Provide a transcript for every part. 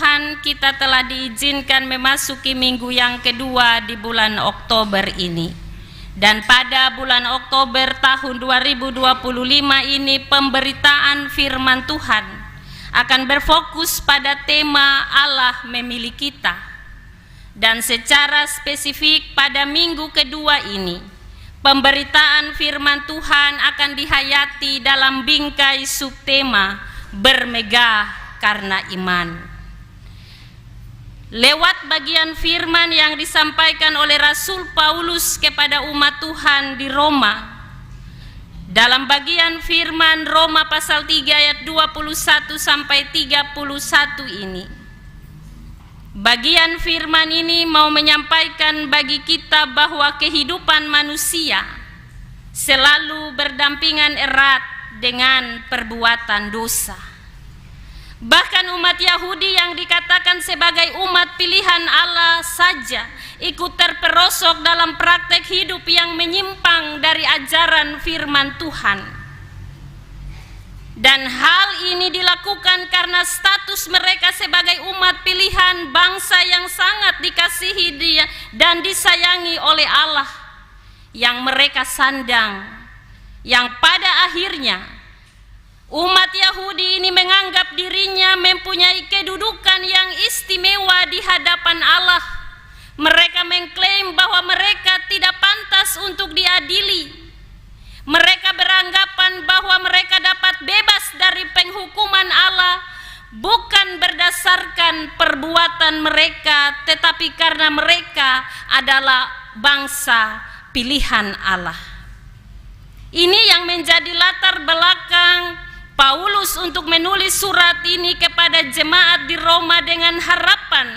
Tuhan, kita telah diizinkan memasuki minggu yang kedua di bulan Oktober ini. Dan pada bulan Oktober tahun 2025 ini pemberitaan firman Tuhan akan berfokus pada tema Allah memilih kita. Dan secara spesifik pada minggu kedua ini, pemberitaan firman Tuhan akan dihayati dalam bingkai subtema bermegah karena iman. Lewat bagian firman yang disampaikan oleh Rasul Paulus kepada umat Tuhan di Roma, dalam bagian firman Roma pasal 3 ayat 21 sampai 31 ini, bagian firman ini mau menyampaikan bagi kita bahwa kehidupan manusia selalu berdampingan erat dengan perbuatan dosa. Bahkan umat Yahudi yang dikatakan sebagai umat pilihan Allah saja ikut terperosok dalam praktek hidup yang menyimpang dari ajaran firman Tuhan. Dan hal ini dilakukan karena status mereka sebagai umat pilihan, bangsa yang sangat dikasihi Dia dan disayangi oleh Allah, yang mereka sandang, yang pada akhirnya umat Yahudi ini menganggap dirinya mempunyai kedudukan yang istimewa di hadapan Allah. Mereka mengklaim bahwa mereka tidak pantas untuk diadili. Mereka beranggapan bahwa mereka dapat bebas dari penghukuman Allah bukan berdasarkan perbuatan mereka, tetapi karena mereka adalah bangsa pilihan Allah. Ini yang menjadi latar belakang Paulus untuk menulis surat ini kepada jemaat di Roma dengan harapan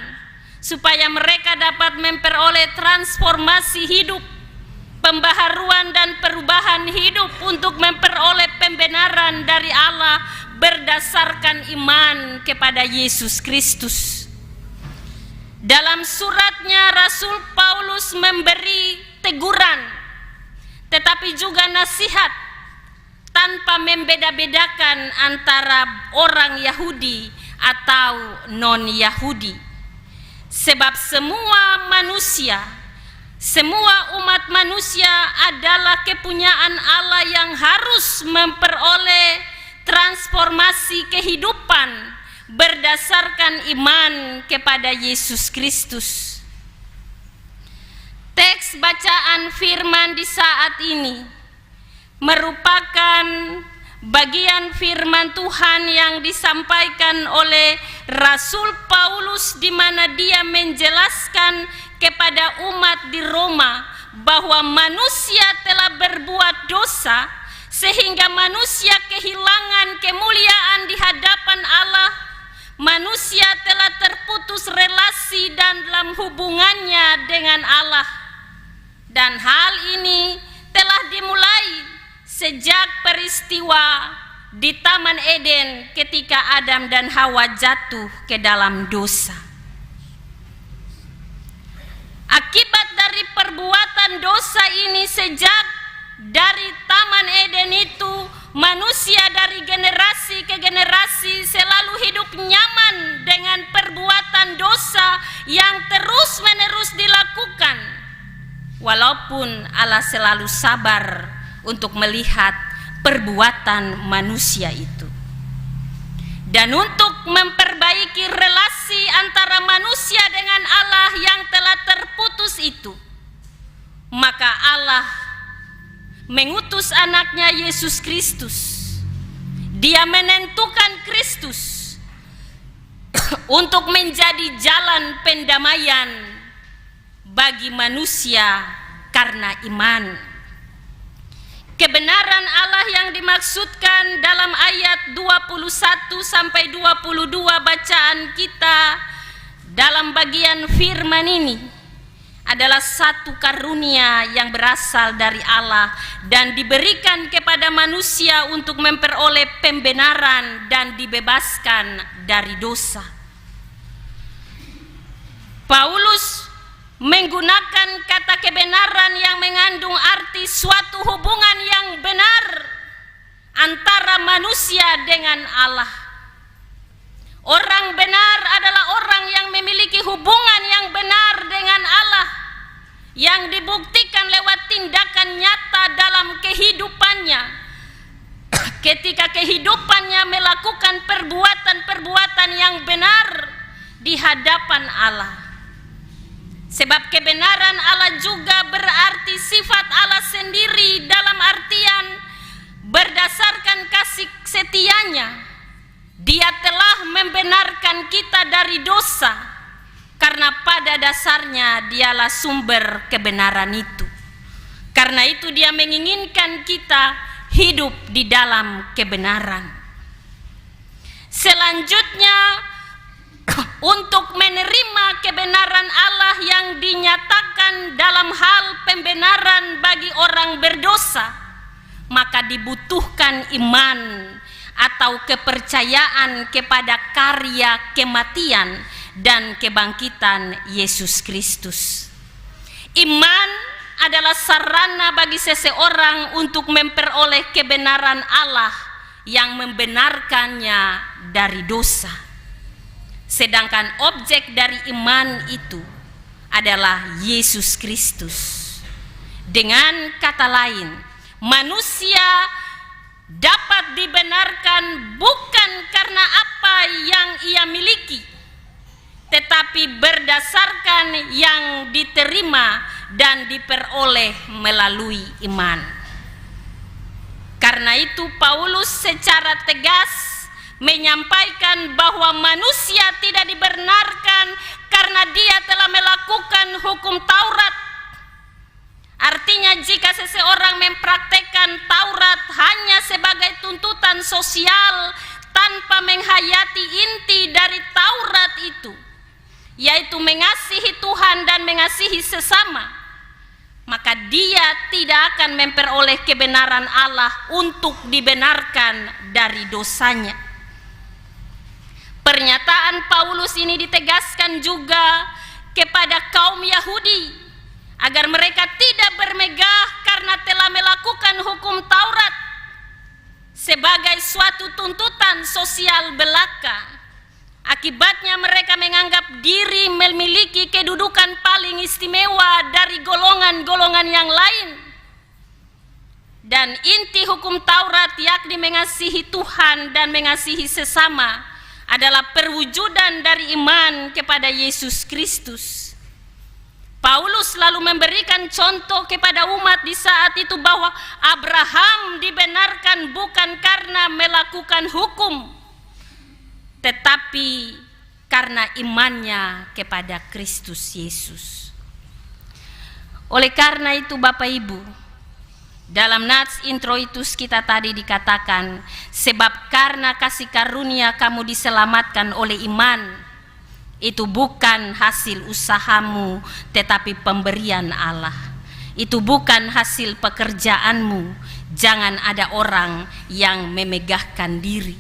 supaya mereka dapat memperoleh transformasi hidup, pembaharuan dan perubahan hidup untuk memperoleh pembenaran dari Allah berdasarkan iman kepada Yesus Kristus. Dalam suratnya Rasul Paulus memberi teguran tetapi juga nasihat tanpa membeda-bedakan antara orang Yahudi atau non-Yahudi. Sebab semua manusia, semua umat manusia adalah kepunyaan Allah yang harus memperoleh transformasi kehidupan berdasarkan iman kepada Yesus Kristus. Teks bacaan firman di saat ini merupakan bagian firman Tuhan yang disampaikan oleh Rasul Paulus, di mana dia menjelaskan kepada umat di Roma bahwa manusia telah berbuat dosa sehingga manusia kehilangan kemuliaan di hadapan Allah. Manusia telah terputus relasi dan dalam hubungannya dengan Allah, dan hal ini telah dimulai sejak peristiwa di Taman Eden ketika Adam dan Hawa jatuh ke dalam dosa. Akibat dari perbuatan dosa ini, sejak dari Taman Eden itu manusia dari generasi ke generasi selalu hidup nyaman dengan perbuatan dosa yang terus-menerus dilakukan, walaupun Allah selalu sabar untuk melihat perbuatan manusia itu. Dan untuk memperbaiki relasi antara manusia dengan Allah yang telah terputus itu, maka Allah mengutus anaknya Yesus Kristus. Dia menentukan Kristus untuk menjadi jalan pendamaian bagi manusia karena iman. Kebenaran Allah yang dimaksudkan dalam ayat 21 sampai 22 bacaan kita dalam bagian firman ini adalah satu karunia yang berasal dari Allah dan diberikan kepada manusia untuk memperoleh pembenaran dan dibebaskan dari dosa. Paulus menggunakan kata kebenaran yang mengandung arti suatu hubungan yang benar antara manusia dengan Allah. Orang benar adalah orang kehidupannya melakukan perbuatan-perbuatan yang benar di hadapan Allah. Sebab kebenaran Allah juga berarti sifat Allah sendiri dalam artian berdasarkan kasih setianya. Dia telah membenarkan kita dari dosa, karena pada dasarnya dialah sumber kebenaran itu. Karena itu dia menginginkan kita hidup di dalam kebenaran. Selanjutnya, untuk menerima kebenaran Allah yang dinyatakan dalam hal pembenaran bagi orang berdosa, maka dibutuhkan iman atau kepercayaan kepada karya kematian dan kebangkitan Yesus Kristus. Iman adalah sarana bagi seseorang untuk memperoleh kebenaran Allah yang membenarkannya dari dosa. Sedangkan objek dari iman itu adalah Yesus Kristus. Dengan kata lain, manusia dapat dibenarkan bukan karena apa yang ia miliki, tetapi berdasarkan yang diterima dan diperoleh melalui iman. Karena itu Paulus secara tegas menyampaikan bahwa manusia tidak dibenarkan karena dia telah melakukan hukum Taurat. Artinya jika seseorang mempraktekkan Taurat hanya sebagai tuntutan sosial tanpa menghayati inti dari Taurat itu, yaitu mengasihi Tuhan dan mengasihi sesama, maka dia tidak akan memperoleh kebenaran Allah untuk dibenarkan dari dosanya. Pernyataan Paulus ini ditegaskan juga kepada kaum Yahudi agar mereka tidak bermegah karena telah melakukan hukum Taurat sebagai suatu tuntutan sosial belaka. Akibatnya mereka menganggap diri memiliki kedudukan paling istimewa dari golongan-golongan yang lain. Dan inti hukum Taurat, yakni mengasihi Tuhan dan mengasihi sesama, adalah perwujudan dari iman kepada Yesus Kristus. Paulus lalu memberikan contoh kepada umat di saat itu bahwa Abraham dibenarkan bukan karena melakukan hukum, tetapi karena imannya kepada Kristus Yesus. Oleh karena itu Bapak Ibu, dalam nats introitus kita tadi dikatakan, sebab karena kasih karunia kamu diselamatkan oleh iman. Itu bukan hasil usahamu, tetapi pemberian Allah. Itu bukan hasil pekerjaanmu. Jangan ada orang yang memegahkan diri.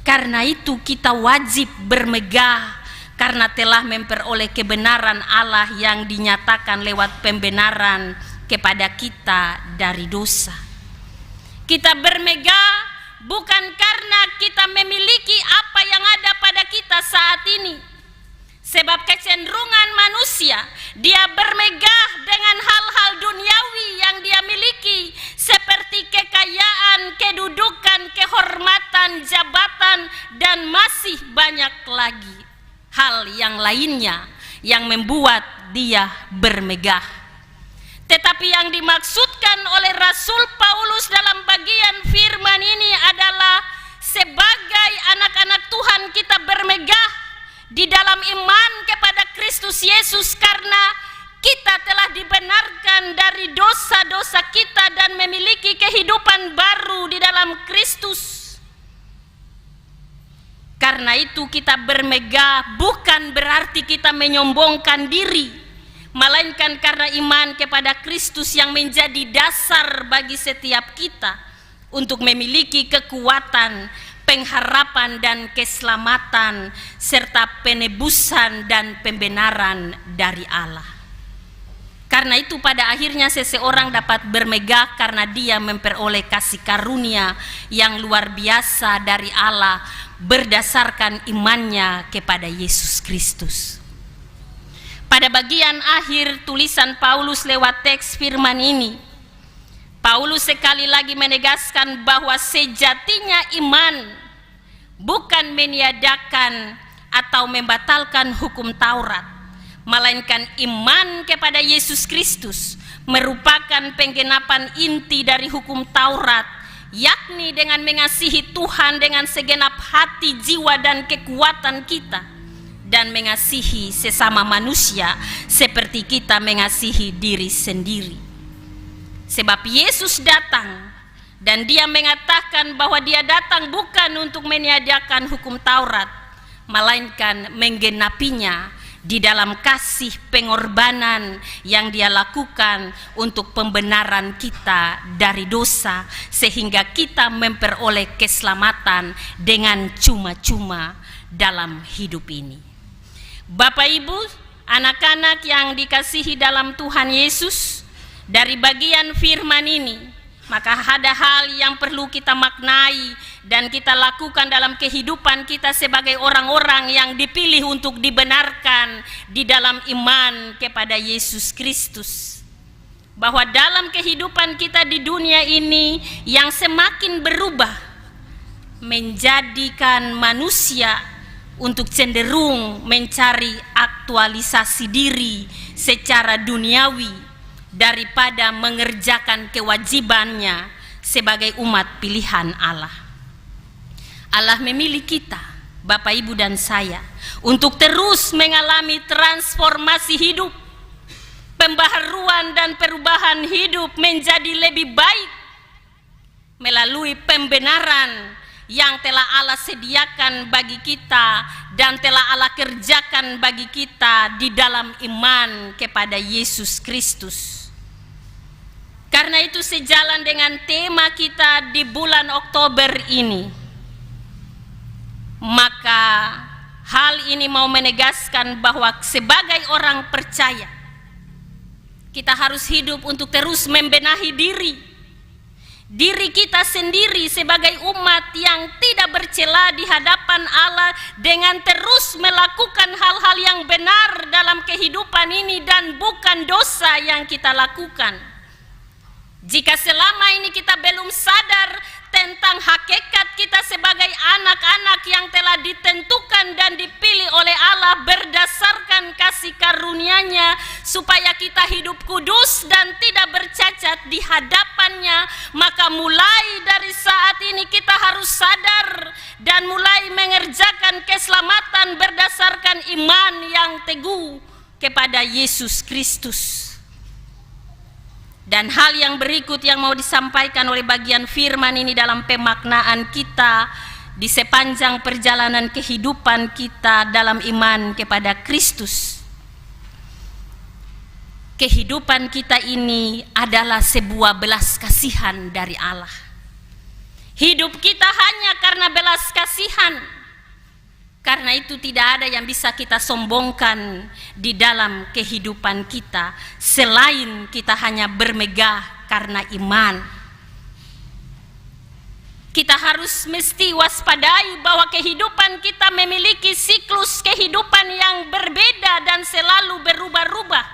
Karena itu kita wajib bermegah, karena telah memperoleh kebenaran Allah yang dinyatakan lewat pembenaran kepada kita dari dosa. Kita bermegah bukan karena kita memiliki apa yang ada pada kita saat ini. Sebab kecenderungan manusia, dia bermegah dengan hal-hal duniawi yang dia miliki, seperti kekayaan, kedudukan, kehormatan, jabatan, dan masih banyak lagi hal yang lainnya yang membuat dia bermegah. Tetapi yang dimaksudkan oleh Rasul Paulus dalam bagian firman ini adalah sebagai anak-anak Tuhan kita bermegah di dalam iman kepada Kristus Yesus, karena kita telah dibenarkan dari dosa-dosa kita dan memiliki kehidupan baru di dalam Kristus. Karena itu kita bermegah bukan berarti kita menyombongkan diri, melainkan karena iman kepada Kristus yang menjadi dasar bagi setiap kita untuk memiliki kekuatan, pengharapan dan keselamatan, serta penebusan dan pembenaran dari Allah. Karena itu pada akhirnya seseorang dapat bermegah karena dia memperoleh kasih karunia yang luar biasa dari Allah berdasarkan imannya kepada Yesus Kristus. Pada bagian akhir tulisan Paulus lewat teks firman ini, Paulus sekali lagi menegaskan bahwa sejatinya iman bukan meniadakan atau membatalkan hukum Taurat, melainkan iman kepada Yesus Kristus merupakan penggenapan inti dari hukum Taurat, yakni dengan mengasihi Tuhan dengan segenap hati, jiwa, dan kekuatan kita, dan mengasihi sesama manusia seperti kita mengasihi diri sendiri. Sebab Yesus datang dan dia mengatakan bahwa dia datang bukan untuk meniadakan hukum Taurat, melainkan menggenapinya di dalam kasih pengorbanan yang dia lakukan untuk pembenaran kita dari dosa, sehingga kita memperoleh keselamatan dengan cuma-cuma dalam hidup ini. Bapak Ibu, anak-anak yang dikasihi dalam Tuhan Yesus, dari bagian firman ini, maka ada hal yang perlu kita maknai dan kita lakukan dalam kehidupan kita sebagai orang-orang yang dipilih untuk dibenarkan di dalam iman kepada Yesus Kristus. Bahwa dalam kehidupan kita di dunia ini yang semakin berubah, menjadikan manusia untuk cenderung mencari aktualisasi diri secara duniawi daripada mengerjakan kewajibannya sebagai umat pilihan Allah. Allah memilih kita, Bapak, Ibu, dan saya, untuk terus mengalami transformasi hidup, pembaharuan dan perubahan hidup menjadi lebih baik melalui pembenaran yang telah Allah sediakan bagi kita dan telah Allah kerjakan bagi kita di dalam iman kepada Yesus Kristus. Karena itu, sejalan dengan tema kita di bulan Oktober ini, maka hal ini mau menegaskan bahwa sebagai orang percaya, kita harus hidup untuk terus membenahi diri kita sendiri sebagai umat yang tidak bercela di hadapan Allah, dengan terus melakukan hal-hal yang benar dalam kehidupan ini dan bukan dosa yang kita lakukan. Jika selama ini kita belum sadar tentang hakikat kita sebagai anak-anak yang telah ditentukan dan dipilih oleh Allah berdasarkan kasih karunia-Nya supaya kita hidup kudus dan tidak bercacat di hadapannya, maka mulai dari saat ini kita harus sadar dan mulai mengerjakan keselamatan berdasarkan iman yang teguh kepada Yesus Kristus. Dan hal yang berikut yang mau disampaikan oleh bagian firman ini dalam pemaknaan kita di sepanjang perjalanan kehidupan kita dalam iman kepada Kristus. Kehidupan kita ini adalah sebuah belas kasihan dari Allah. Hidup kita hanya karena belas kasihan. Karena itu tidak ada yang bisa kita sombongkan di dalam kehidupan kita selain kita hanya bermegah karena iman. Kita harus mesti waspadai bahwa kehidupan kita memiliki siklus kehidupan yang berbeda dan selalu berubah-ubah.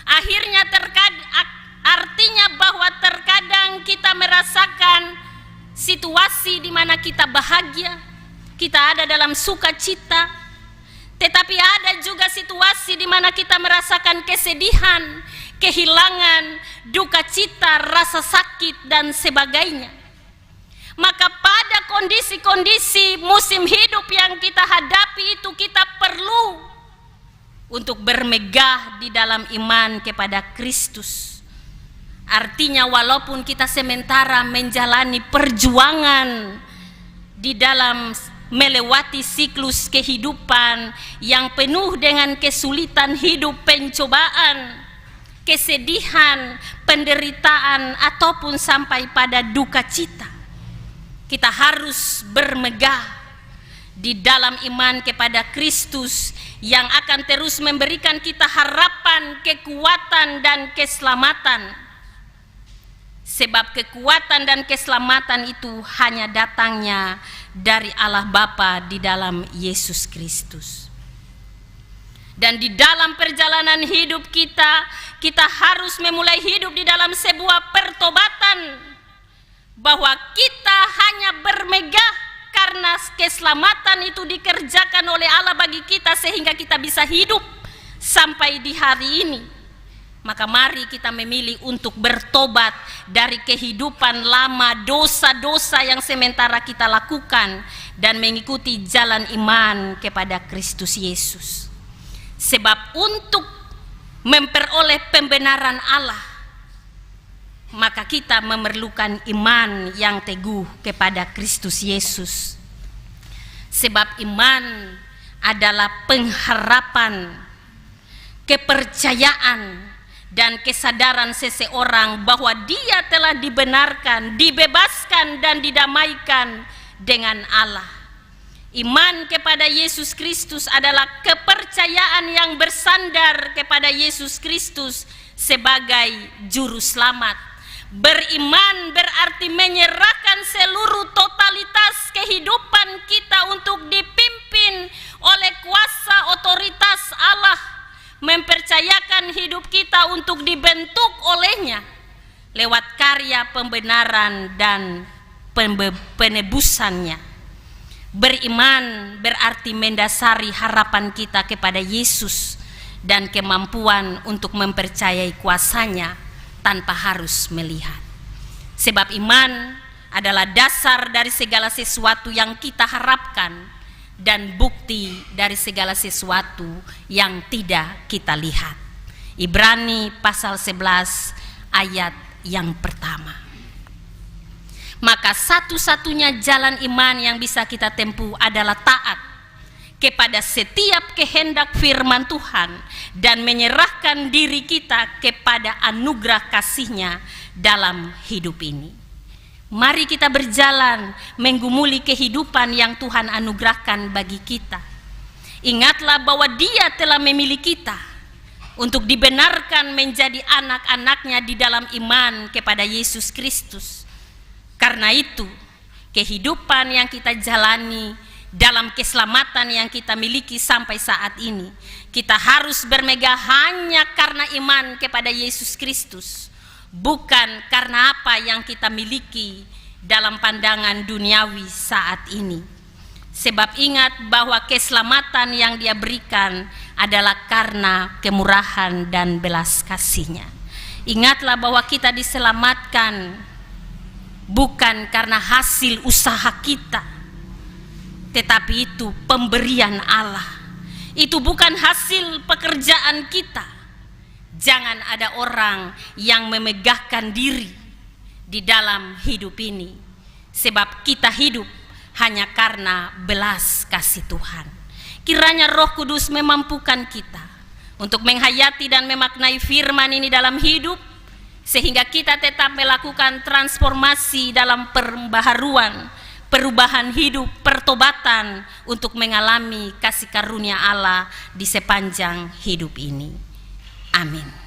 Akhirnya artinya bahwa terkadang kita merasakan situasi di mana kita bahagia, kita ada dalam sukacita, tetapi ada juga situasi di mana kita merasakan kesedihan, kehilangan, duka cita, rasa sakit, dan sebagainya. Maka pada kondisi-kondisi musim hidup yang kita hadapi itu, kita perlu untuk bermegah di dalam iman kepada Kristus. Artinya walaupun kita sementara menjalani perjuangan di dalam melewati siklus kehidupan yang penuh dengan kesulitan hidup, pencobaan, kesedihan, penderitaan, ataupun sampai pada duka cita, kita harus bermegah di dalam iman kepada Kristus yang akan terus memberikan kita harapan, kekuatan, dan keselamatan. Sebab kekuatan dan keselamatan itu hanya datangnya dari Allah Bapa di dalam Yesus Kristus. Dan di dalam perjalanan hidup kita, kita harus memulai hidup di dalam sebuah pertobatan, bahwa kita hanya bermegah karena keselamatan itu dikerjakan oleh Allah bagi kita sehingga kita bisa hidup sampai di hari ini. Maka mari kita memilih untuk bertobat dari kehidupan lama, dosa-dosa yang sementara kita lakukan, dan mengikuti jalan iman kepada Kristus Yesus. Sebab untuk memperoleh pembenaran Allah, maka kita memerlukan iman yang teguh kepada Kristus Yesus. Sebab iman adalah pengharapan, kepercayaan, dan kesadaran seseorang bahwa dia telah dibenarkan, dibebaskan, dan didamaikan dengan Allah. Iman kepada Yesus Kristus adalah kepercayaan yang bersandar kepada Yesus Kristus sebagai juru selamat. Beriman berarti menyerahkan seluruh totalitas kehidupan kita untuk dipimpin oleh kuasa otoritas Allah, mempercayakan hidup kita untuk dibentuk olehnya lewat karya pembenaran dan penebusannya. Beriman berarti mendasari harapan kita kepada Yesus dan kemampuan untuk mempercayai kuasanya tanpa harus melihat. Sebab iman adalah dasar dari segala sesuatu yang kita harapkan dan bukti dari segala sesuatu yang tidak kita lihat. Ibrani pasal 11 ayat yang pertama. Maka satu-satunya jalan iman yang bisa kita tempuh adalah taat kepada setiap kehendak firman Tuhan dan menyerahkan diri kita kepada anugerah kasih-Nya dalam hidup ini. Mari kita berjalan menggumuli kehidupan yang Tuhan anugerahkan bagi kita. Ingatlah bahwa Dia telah memilih kita untuk dibenarkan menjadi anak-anak-Nya di dalam iman kepada Yesus Kristus. Karena itu, kehidupan yang kita jalani dalam keselamatan yang kita miliki sampai saat ini, kita harus bermegah hanya karena iman kepada Yesus Kristus, bukan karena apa yang kita miliki dalam pandangan duniawi saat ini. Sebab ingat bahwa keselamatan yang Dia berikan adalah karena kemurahan dan belas kasih-Nya. Ingatlah bahwa kita diselamatkan bukan karena hasil usaha kita, tetapi itu pemberian Allah. Itu bukan hasil pekerjaan kita. Jangan ada orang yang memegahkan diri di dalam hidup ini, sebab kita hidup hanya karena belas kasih Tuhan. Kiranya Roh Kudus memampukan kita untuk menghayati dan memaknai firman ini dalam hidup, sehingga kita tetap melakukan transformasi dalam pembaharuan, perubahan hidup, pertobatan untuk mengalami kasih karunia Allah di sepanjang hidup ini. Amin.